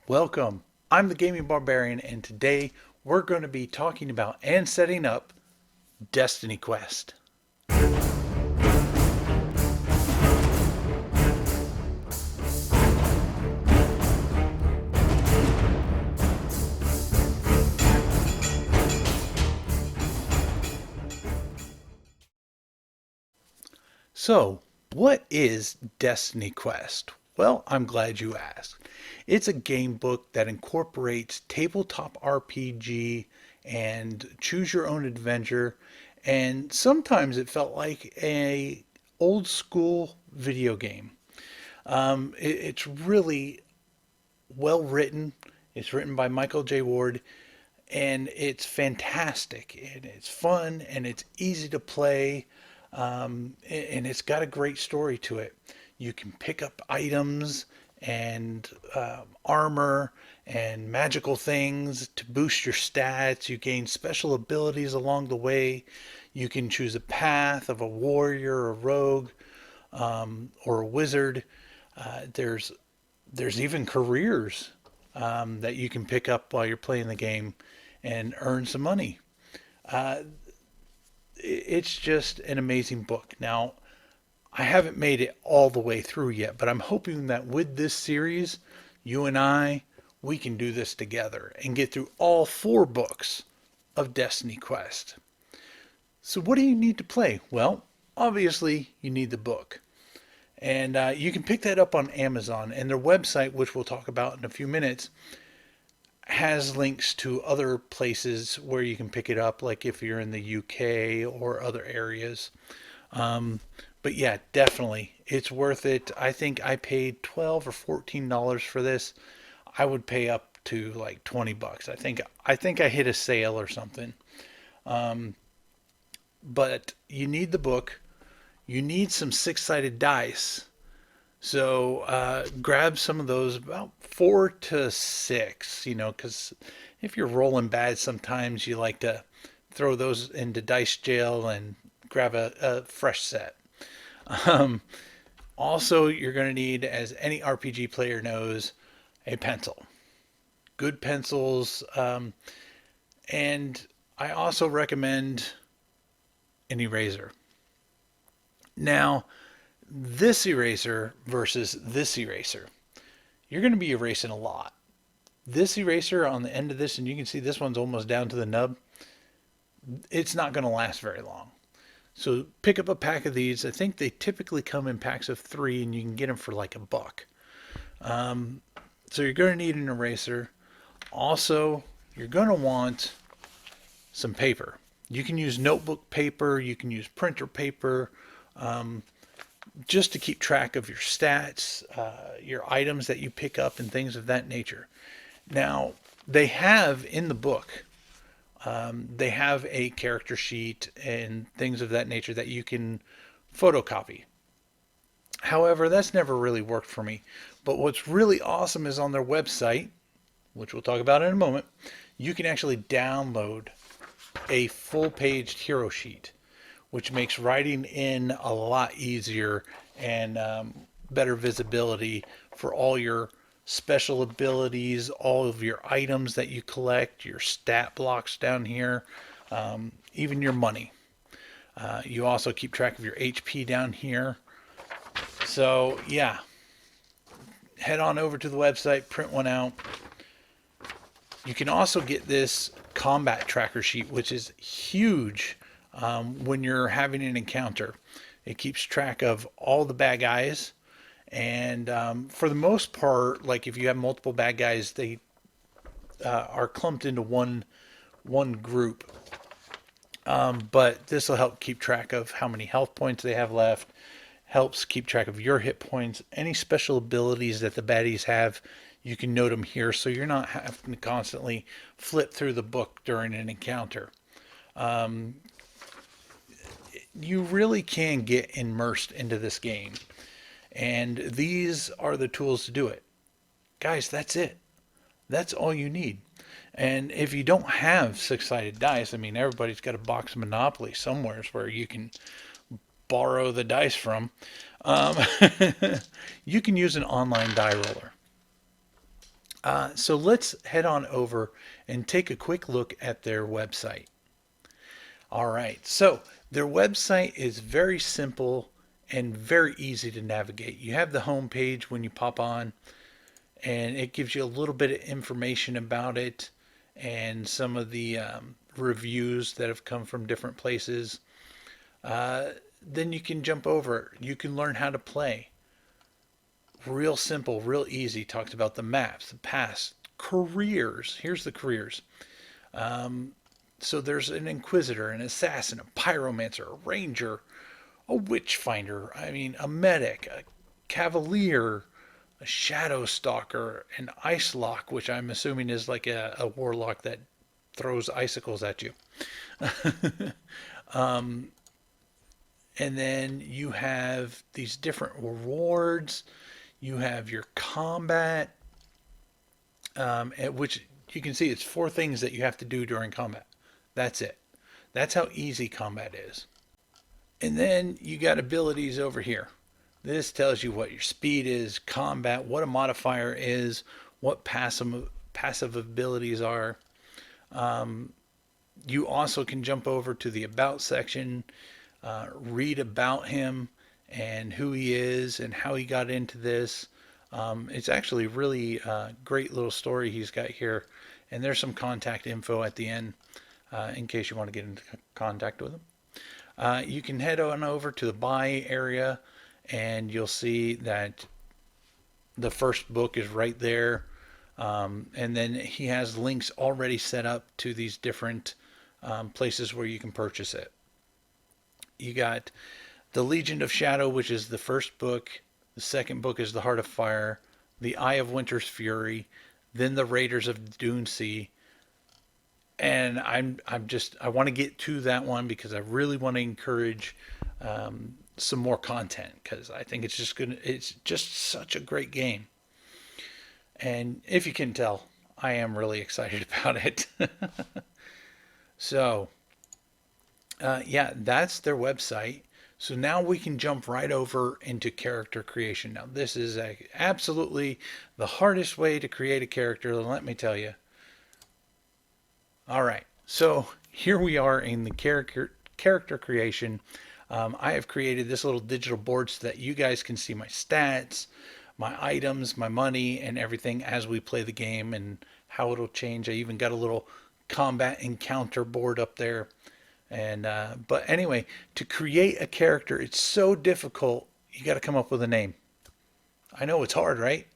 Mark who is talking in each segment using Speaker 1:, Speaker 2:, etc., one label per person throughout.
Speaker 1: Welcome. I'm the Gaming Barbarian, and today we're going to be talking about and setting up Destiny Quest. So, what is Destiny Quest? Well, I'm glad you asked. It's a game book that incorporates tabletop RPG and choose your own adventure, and sometimes it felt like a old school video game. It's really well written. It's written by Michael J. Ward, and it's fantastic. And it's fun, and it's easy to play, and it's got a great story to it. You can pick up items and armor and magical things to boost your stats. You gain special abilities along the way. You can choose a path of a warrior, a rogue, or a wizard. There's even careers that you can pick up while you're playing the game and earn some money. Uh, it's just an amazing book. Now, I haven't made it all the way through yet, but I'm hoping that with this series, you and we can do this together and get through all four books of Destiny Quest. So, what do you need to play? Well, obviously, you need the book. And you can pick that up on Amazon. And their website, which we'll talk about in a few minutes, has links to other places where you can pick it up, like if you're in the UK or other areas. Um, but yeah, definitely, it's worth it. I think I paid $12 or $14 for this. I would pay up to like $20. I think I hit a sale or something. Um, but you need the book. You need some six-sided dice. So grab some of those, about 4 to 6, because if you're rolling bad, sometimes you like to throw those into dice jail and grab a fresh set. Um, Also, you're going to need, as any RPG player knows, a pencil. Good pencils. And I also recommend an eraser. Now, this eraser versus this eraser, you're going to be erasing a lot. This eraser on the end of this, and you can see this one's almost down to the nub, it's not going to last very long. So pick up a pack of these. I think they typically come in packs of 3, and you can get them for like $1. Um, so you're going to need an eraser. Also, you're going to want some paper. You can use notebook paper, you can use printer paper, um, just to keep track of your stats, your items that you pick up, and things of that nature. Now, they have in the book, they have a character sheet and things of that nature that you can photocopy. However, that's never really worked for me. But what's really awesome is on their website, which we'll talk about in a moment, you can actually download a full paged hero sheet, which makes writing in a lot easier and better visibility for all your special abilities, all of your items that you collect, your stat blocks down here, even your money. You also keep track of your HP down here. So, yeah, head on over to the website, print one out. You can also get this combat tracker sheet, which is huge when you're having an encounter. It keeps track of all the bad guys, and for the most part, like if you have multiple bad guys, they are clumped into one group. But this will help keep track of how many health points they have left. Helps keep track of your hit points, any special abilities that the baddies have. You can note them here, so you're not having to constantly flip through the book during an encounter. Um, you really can get immersed into this game. And these are the tools to do it. Guys, that's it. That's all you need. And if you don't have six-sided dice, I mean, everybody's got a box of Monopoly somewhere where you can borrow the dice from. Um, you can use an online die roller. So let's head on over and take a quick look at their website. All right, so their website is very simple and very easy to navigate. You have the home page when you pop on, and it gives you a little bit of information about it and some of the reviews that have come from different places. Then you can jump over. You can learn how to play. Real simple, real easy. Talks about the maps, the past, careers. Here's the careers. So there's an inquisitor, an assassin, a pyromancer, a ranger, a witch finder. I mean, a medic, a cavalier, a shadow stalker, an ice lock, which I'm assuming is like a warlock that throws icicles at you. And then you have these different rewards. You have your combat, at which you can see it's 4 things that you have to do during combat. That's it. That's how easy combat is. And then you got abilities over here. This tells you what your speed is, combat, what a modifier is, what passive abilities are. You also can jump over to the about section, read about him and who he is and how he got into this. It's actually really great little story he's got here. And there's some contact info at the end in case you want to get into contact with him. You can head on over to the buy area and you'll see that the first book is right there. And then he has links already set up to these different places where you can purchase it. You got the Legion of Shadow, which is the first book. The second book is the Heart of Fire, the Eye of Winter's Fury, then the Raiders of Dune Sea. And I want to get to that one because I really want to encourage some more content because I think it's just such a great game. And if you can tell, I am really excited about it. So, yeah, that's their website. So now we can jump right over into character creation. Now, this is absolutely the hardest way to create a character, let me tell you. All right, so here we are in the character creation. I have created this little digital board so that you guys can see my stats, my items, my money, and everything as we play the game and how it'll change. I even got a little combat encounter board up there. And but anyway, to create a character, it's so difficult. You got to come up with a name. I know it's hard, right?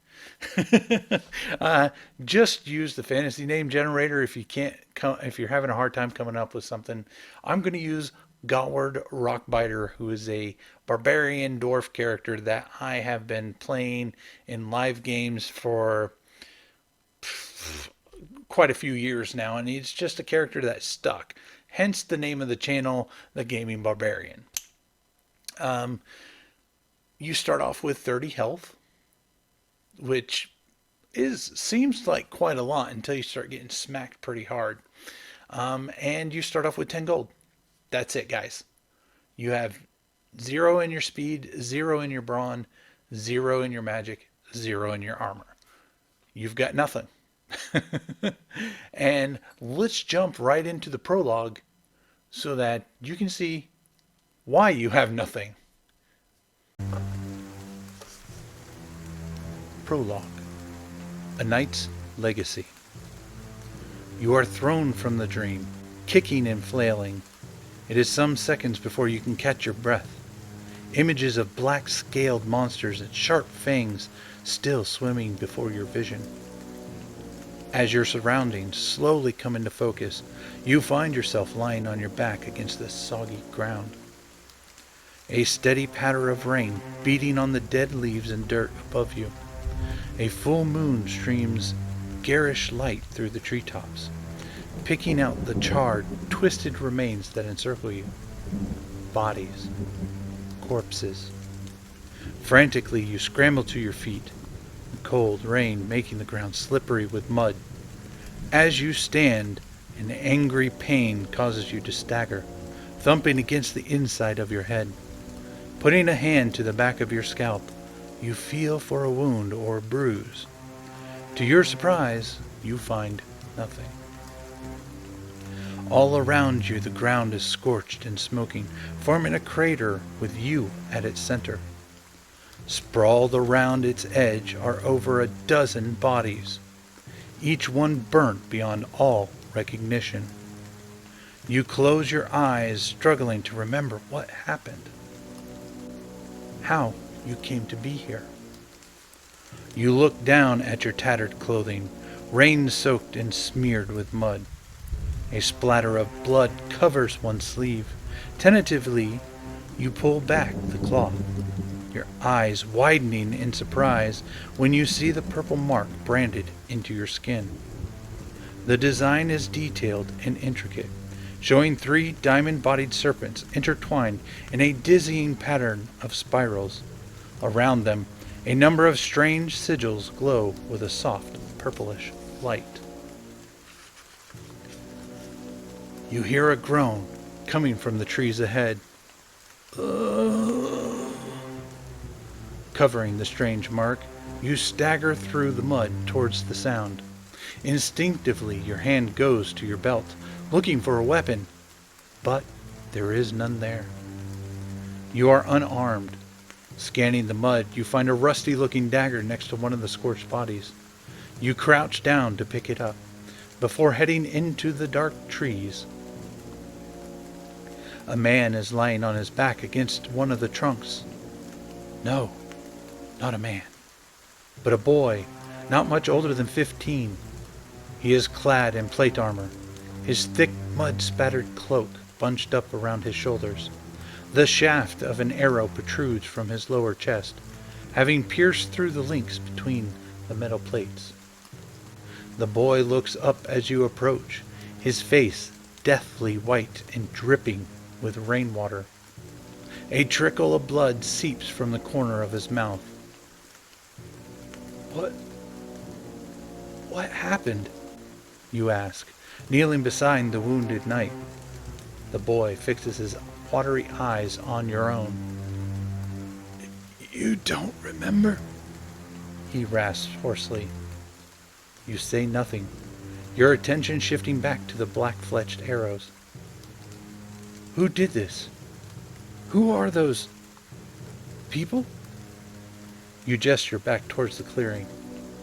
Speaker 1: Just use the fantasy name generator if you can't if you're having a hard time coming up with something. I'm going to use Godward Rockbiter, who is a barbarian dwarf character that I have been playing in live games for quite a few years now, and he's just a character that stuck. Hence the name of the channel, The Gaming Barbarian. You start off with 30 health, which seems like quite a lot until you start getting smacked pretty hard. And you start off with 10 gold. That's it, guys. You have 0 in your speed, 0 in your brawn, 0 in your magic, 0 in your armor. You've got nothing. And let's jump right into the prologue so that you can see why you have nothing. Prologue. A Knight's Legacy. You are thrown from the dream, kicking and flailing. It is some seconds before you can catch your breath. Images of black-scaled monsters and sharp fangs still swimming before your vision. As your surroundings slowly come into focus, you find yourself lying on your back against the soggy ground. A steady patter of rain beating on the dead leaves and dirt above you. A full moon streams garish light through the treetops, picking out the charred, twisted remains that encircle you. Bodies. Corpses. Frantically, you scramble to your feet, the cold rain making the ground slippery with mud. As you stand, an angry pain causes you to stagger, thumping against the inside of your head. Putting a hand to the back of your scalp, you feel for a wound or bruise. To your surprise, you find nothing. All around you, the ground is scorched and smoking, forming a crater with you at its center. Sprawled around its edge are over a dozen bodies, each one burnt beyond all recognition. You close your eyes, struggling to remember what happened, how you came to be here. You look down at your tattered clothing, rain-soaked and smeared with mud. A splatter of blood covers one sleeve. Tentatively, you pull back the cloth, your eyes widening in surprise when you see the purple mark branded into your skin. The design is detailed and intricate, showing 3 diamond-bodied serpents intertwined in a dizzying pattern of spirals. Around them, a number of strange sigils glow with a soft purplish light. You hear a groan coming from the trees ahead. Covering the strange mark, you stagger through the mud towards the sound. Instinctively, your hand goes to your belt, looking for a weapon, but there is none there. You are unarmed. Scanning the mud, you find a rusty-looking dagger next to one of the scorched bodies. You crouch down to pick it up, before heading into the dark trees. A man is lying on his back against one of the trunks. No, not a man, but a boy, not much older than 15. He is clad in plate armor, his thick mud-spattered cloak bunched up around his shoulders. The shaft of an arrow protrudes from his lower chest, having pierced through the links between the metal plates. The boy looks up as you approach, his face deathly white and dripping with rainwater. A trickle of blood seeps from the corner of his mouth. What happened? You ask, kneeling beside the wounded knight. The boy fixes his watery eyes on your own. You don't remember? He rasps hoarsely. You say nothing, your attention shifting back to the black-fletched arrows. Who did this? Who are those people? You gesture back towards the clearing,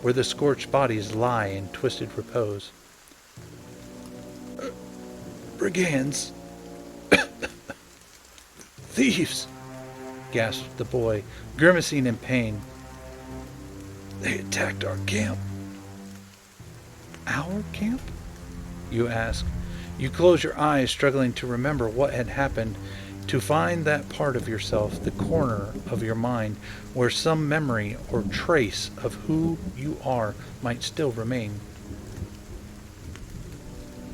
Speaker 1: where the scorched bodies lie in twisted repose. Brigands. Thieves, gasped the boy, grimacing in pain. They attacked our camp. Our camp? You ask. You close your eyes, struggling to remember what had happened, to find that part of yourself, the corner of your mind, where some memory or trace of who you are might still remain.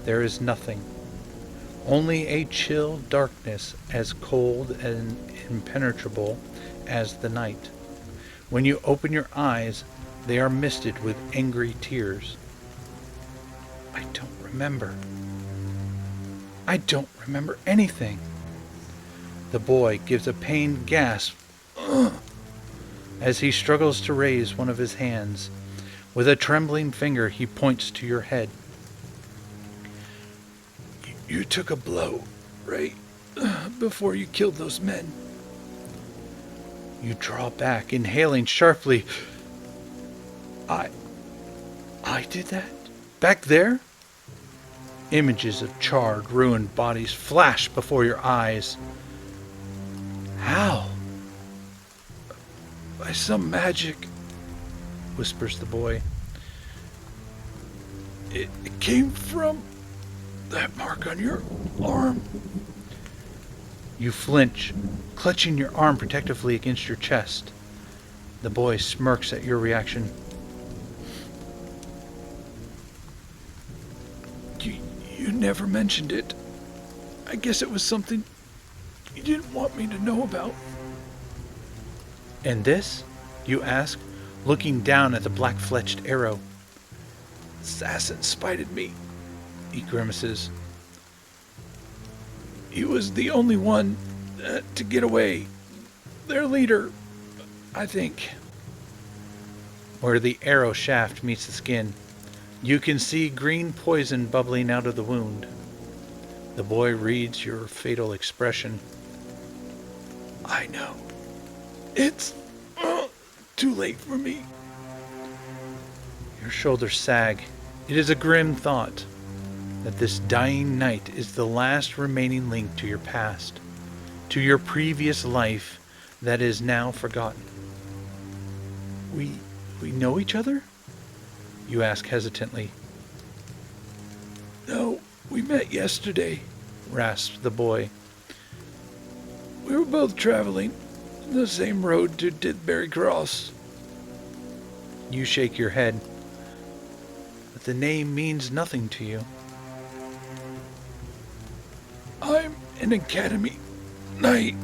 Speaker 1: There is nothing. Only a chill darkness as cold and impenetrable as the night. When you open your eyes, they are misted with angry tears. I don't remember. I don't remember anything. The boy gives a pained gasp as he struggles to raise one of his hands. With a trembling finger, he points to your head. You took a blow, right before you killed those men. You draw back, inhaling sharply. I did that? Back there? Images of charred, ruined bodies flash before your eyes. How? By some magic, whispers the boy. It came from that mark on your arm. You flinch, clutching your arm protectively against your chest. The boy smirks at your reaction. You never mentioned it. I guess it was something you didn't want me to know about. And this? You ask, looking down at the black-fletched arrow. Assassin spited me, he grimaces. He was the only one to get away. Their leader, I think. where the arrow shaft meets the skin. You can see green poison bubbling out of the wound. The boy reads your fatal expression. I know. It's too late for me. Your shoulders sag. It is a grim thought that this dying night is the last remaining link to your past, to your previous life that is now forgotten. We know each other? You ask hesitantly. No, we met yesterday, rasps the boy. We were both traveling the same road to Dithbury Cross. You shake your head, but the name means nothing to you. I'm an academy knight,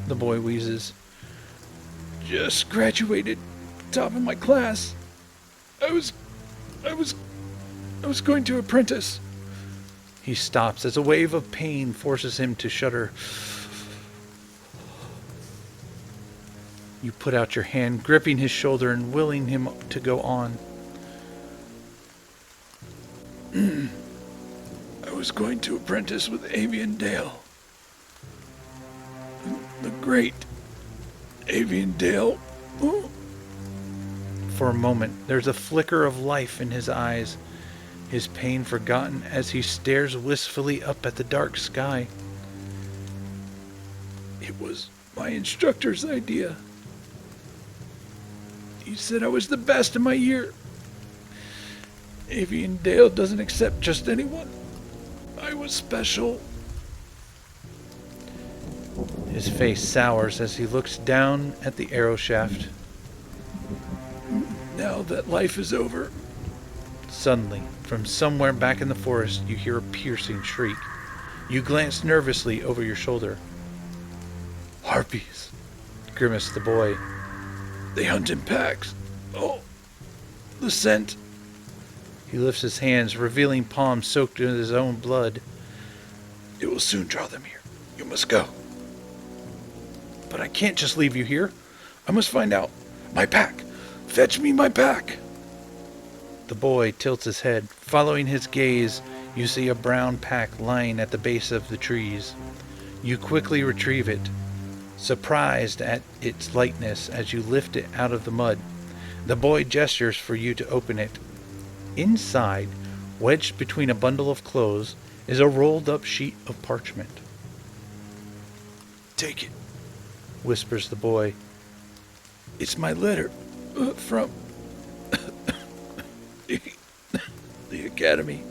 Speaker 1: the boy wheezes. Just graduated, top of my class. I was going to apprentice. He stops as a wave of pain forces him to shudder. You put out your hand, gripping his shoulder and willing him to go on. I was going to apprentice with Avian Dale. The great Avian Dale. Oh. For a moment, there's a flicker of life in his eyes, his pain forgotten as he stares wistfully up at the dark sky. It was my instructor's idea. He said I was the best in my year. Avian Dale doesn't accept just anyone. I was special. His face sours as he looks down at the arrow shaft. Now that life is over. Suddenly, from somewhere back in the forest, you hear a piercing shriek. You glance nervously over your shoulder. Harpies, grimaced the boy. They hunt in packs. Oh, the scent. He lifts his hands, revealing palms soaked in his own blood. It will soon draw them here. You must go. But I can't just leave you here. I must find out. My pack. Fetch me my pack. The boy tilts his head. Following his gaze, you see a brown pack lying at the base of the trees. You quickly retrieve it, surprised at its lightness as you lift it out of the mud. The boy gestures for you to open it. Inside, wedged between a bundle of clothes, is a rolled-up sheet of parchment. Take it, whispers the boy. It's my letter from the academy.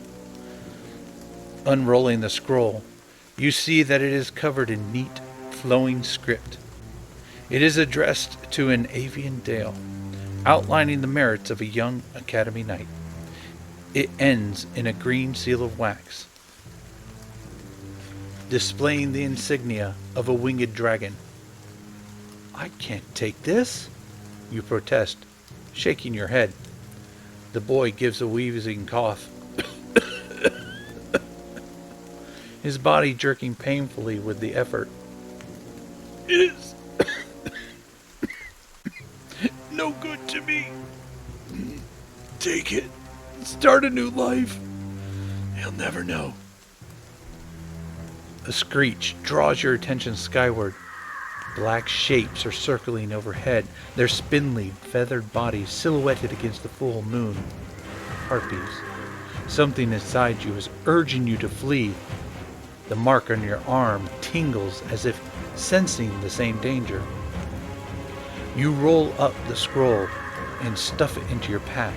Speaker 1: Unrolling the scroll, you see that it is covered in neat, flowing script. It is addressed to an Avian Dale, outlining the merits of a young academy knight. It ends in a green seal of wax, displaying the insignia of a winged dragon. I can't take this, you protest, shaking your head. The boy gives a wheezing cough, his body jerking painfully with the effort. It is no good to me. Take it. Start a new life. He'll never know. A screech draws your attention skyward. Black shapes are circling overhead, their spindly, feathered bodies silhouetted against the full moon. Harpies. Something inside you is urging you to flee. The mark on your arm tingles as if sensing the same danger. You roll up the scroll and stuff it into your pack.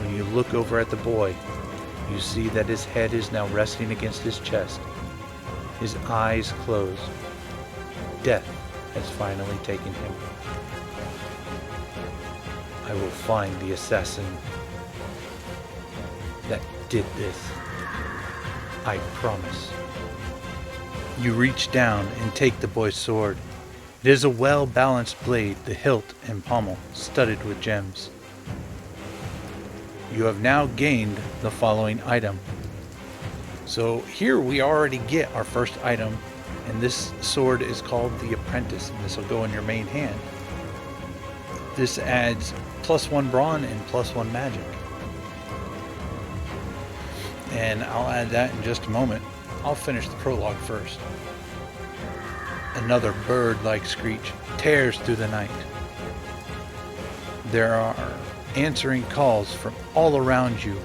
Speaker 1: When you look over at the boy, you see that his head is now resting against his chest. His eyes close. Death has finally taken him. I will find the assassin that did this. I promise. You reach down and take the boy's sword. It is a well-balanced blade, the hilt and pommel studded with gems. You have now gained the following item. So here we already get our first item, and this sword is called the Apprentice, and this will go in your main hand. This adds +1 brawn and +1 magic. And I'll add that in just a moment. I'll finish the prologue first. Another bird-like screech tears through the night. There are answering calls from all around you,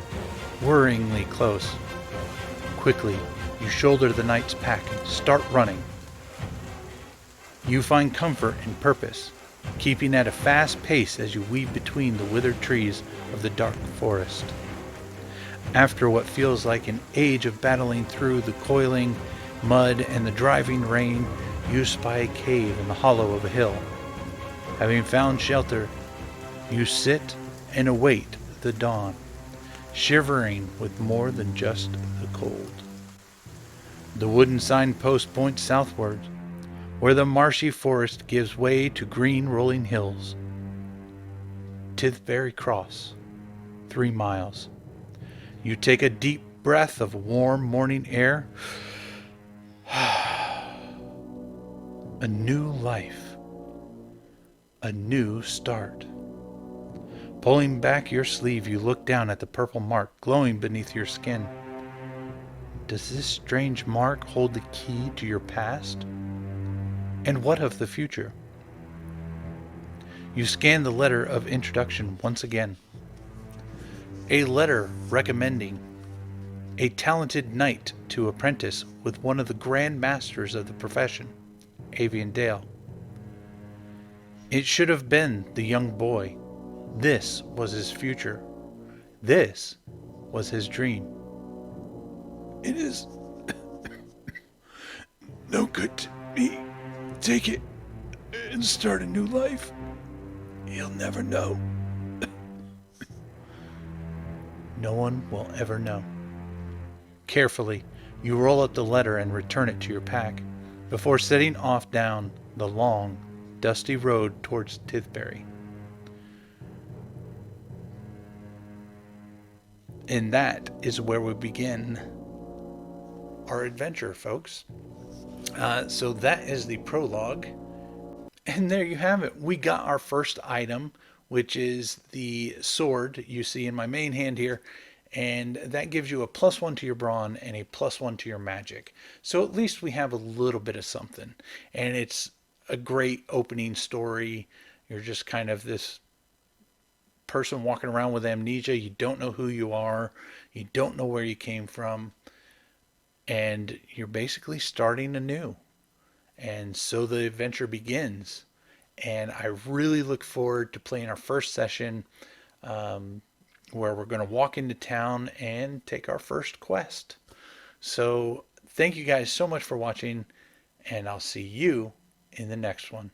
Speaker 1: worryingly close. Quickly, you shoulder the knight's pack and start running. You find comfort in purpose, keeping at a fast pace as you weave between the withered trees of the dark forest. After what feels like an age of battling through the coiling mud and the driving rain, you spy a cave in the hollow of a hill. Having found shelter, you sit and await the dawn, shivering with more than just the cold. The wooden signpost points southward, where the marshy forest gives way to green rolling hills. Tithbury Cross, 3 miles. You take a deep breath of warm morning air. A new life. A new start. Pulling back your sleeve, you look down at the purple mark glowing beneath your skin. Does this strange mark hold the key to your past? And what of the future? You scan the letter of introduction once again. A letter recommending a talented knight to apprentice with one of the grand masters of the profession, Avian Dale. It should have been the young boy. This was his future. This was his dream. It is no good to me. Take it and start a new life. He'll never know. No one will ever know. Carefully, you roll up the letter and return it to your pack before setting off down the long, dusty road towards Tithbury. And that is where we begin our adventure, folks. So that is the prologue. And there you have it. We got our first item, which is the sword you see in my main hand here. And that gives you a +1 to your brawn and a +1 to your magic. So at least we have a little bit of something. And it's a great opening story. You're just kind of this person walking around with amnesia. You don't know who you are. You don't know where you came from. And you're basically starting anew. And so the adventure begins. And I really look forward to playing our first session, where we're going to walk into town and take our first quest. So thank you guys so much for watching, and I'll see you in the next one.